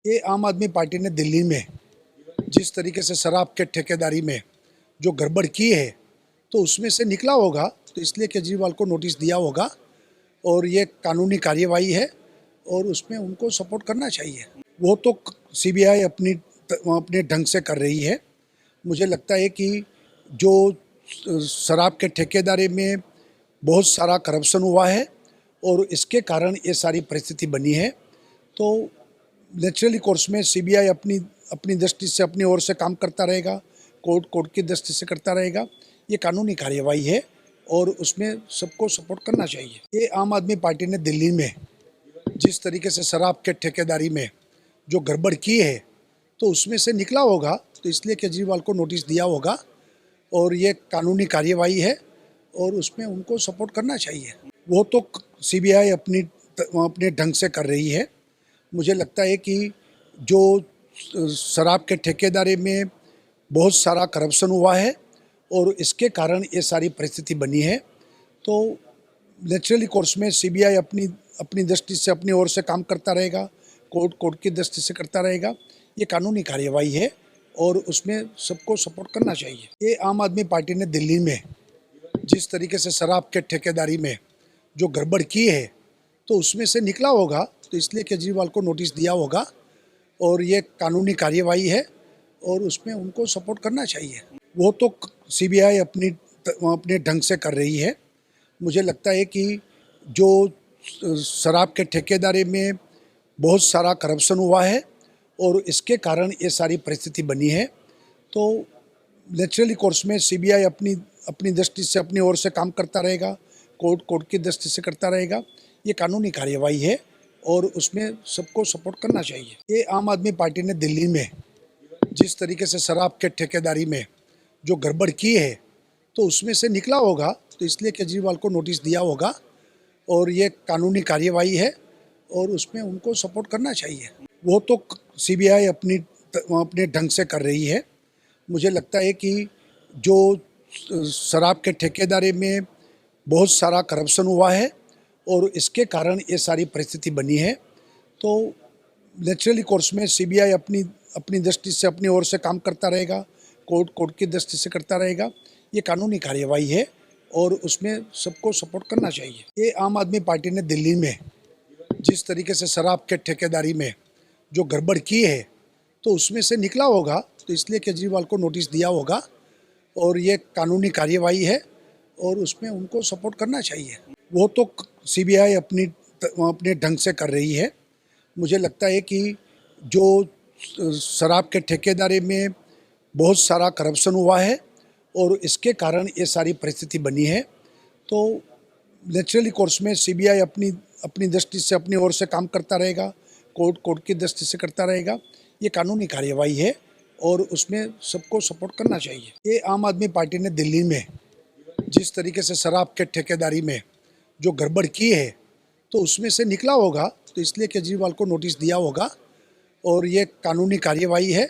ये आम आदमी पार्टी ने दिल्ली में जिस तरीके से शराब के ठेकेदारी में जो गड़बड़ की है तो उसमें से निकला होगा, तो इसलिए केजरीवाल को नोटिस दिया होगा और ये कानूनी कार्यवाही है और उसमें उनको सपोर्ट करना चाहिए। वो तो सीबीआई अपने ढंग से कर रही है। मुझे लगता है कि जो शराब के ठेकेदारी में बहुत सारा करप्शन हुआ है और इसके कारण ये सारी परिस्थिति बनी है, तो नेचुरली कोर्स में सीबीआई अपनी दृष्टि से अपनी ओर से काम करता रहेगा, कोर्ट की दृष्टि से करता रहेगा। ये कानूनी कार्यवाही है और उसमें सबको सपोर्ट करना चाहिए। ये आम आदमी पार्टी ने दिल्ली में जिस तरीके से शराब के ठेकेदारी में जो गड़बड़ की है तो उसमें से निकला होगा, तो इसलिए केजरीवाल को नोटिस दिया होगा और ये कानूनी कार्यवाही है और उसमें उनको सपोर्ट करना चाहिए। वो तो सीबीआई अपने ढंग से कर रही है। मुझे लगता है कि जो शराब के ठेकेदारी में बहुत सारा करप्शन हुआ है और इसके कारण ये सारी परिस्थिति बनी है, तो नेचुरली कोर्स में सीबीआई अपनी दृष्टि से अपनी ओर से काम करता रहेगा, कोर्ट की दृष्टि से करता रहेगा। ये कानूनी कार्यवाही है और उसमें सबको सपोर्ट करना चाहिए। ये आम आदमी पार्टी ने दिल्ली में जिस तरीके से शराब के ठेकेदारी में जो गड़बड़ की है तो उसमें से निकला होगा, तो इसलिए केजरीवाल को नोटिस दिया होगा और ये कानूनी कार्यवाही है और उसमें उनको सपोर्ट करना चाहिए। वो तो सीबीआई अपने ढंग से कर रही है। मुझे लगता है कि जो शराब के ठेकेदारी में बहुत सारा करप्शन हुआ है और इसके कारण ये सारी परिस्थिति बनी है, तो नेचुरली कोर्स में सीबीआई अपनी दृष्टि से अपनी ओर से काम करता रहेगा, कोर्ट की दृष्टि से करता रहेगा। ये कानूनी कार्यवाही है और उसमें सबको सपोर्ट करना चाहिए। ये आम आदमी पार्टी ने दिल्ली में जिस तरीके से शराब के ठेकेदारी में जो गड़बड़ की है तो उसमें से निकला होगा, तो इसलिए केजरीवाल को नोटिस दिया होगा और ये कानूनी कार्यवाही है और उसमें उनको सपोर्ट करना चाहिए। वो तो सीबीआई अपने ढंग से कर रही है। मुझे लगता है कि जो शराब के ठेकेदारी में बहुत सारा करप्शन हुआ है और इसके कारण ये सारी परिस्थिति बनी है, तो नेचुरली कोर्स में सीबीआई अपनी दृष्टि से अपनी ओर से काम करता रहेगा, कोर्ट की दृष्टि से करता रहेगा। ये कानूनी कार्यवाही है और उसमें सबको सपोर्ट करना चाहिए। ये आम आदमी पार्टी ने दिल्ली में जिस तरीके से शराब के ठेकेदारी में जो गड़बड़ की है तो उसमें से निकला होगा, तो इसलिए केजरीवाल को नोटिस दिया होगा और ये कानूनी कार्यवाही है और उसमें उनको सपोर्ट करना चाहिए। वो तो सीबीआई अपने ढंग से कर रही है। मुझे लगता है कि जो शराब के ठेकेदारी में बहुत सारा करप्शन हुआ है और इसके कारण ये सारी परिस्थिति बनी है, तो नेचुरली कोर्स में सीबीआई अपनी दृष्टि से अपनी ओर से काम करता रहेगा, कोर्ट की दृष्टि से करता रहेगा। ये कानूनी कार्यवाही है और उसमें सबको सपोर्ट करना चाहिए। ये आम आदमी पार्टी ने दिल्ली में जिस तरीके से शराब के ठेकेदारी में जो गड़बड़ की है तो उसमें से निकला होगा, तो इसलिए केजरीवाल को नोटिस दिया होगा और ये कानूनी कार्यवाही है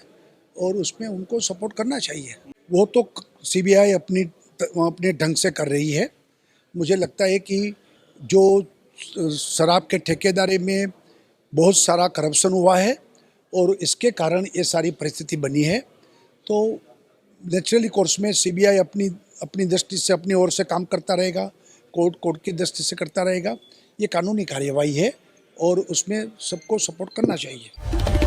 और उसमें उनको सपोर्ट करना चाहिए। वो तो सीबीआई अपने ढंग से कर रही है। मुझे लगता है कि जो शराब के ठेकेदारी में बहुत सारा करप्शन हुआ है और इसके कारण ये सारी परिस्थिति बनी है, तो नेचुरली कोर्स में सीबीआई अपनी दृष्टि से अपनी ओर से काम करता रहेगा, कोर्ट की दृष्टि से करता रहेगा। ये कानूनी कार्यवाही है और उसमें सबको सपोर्ट करना चाहिए।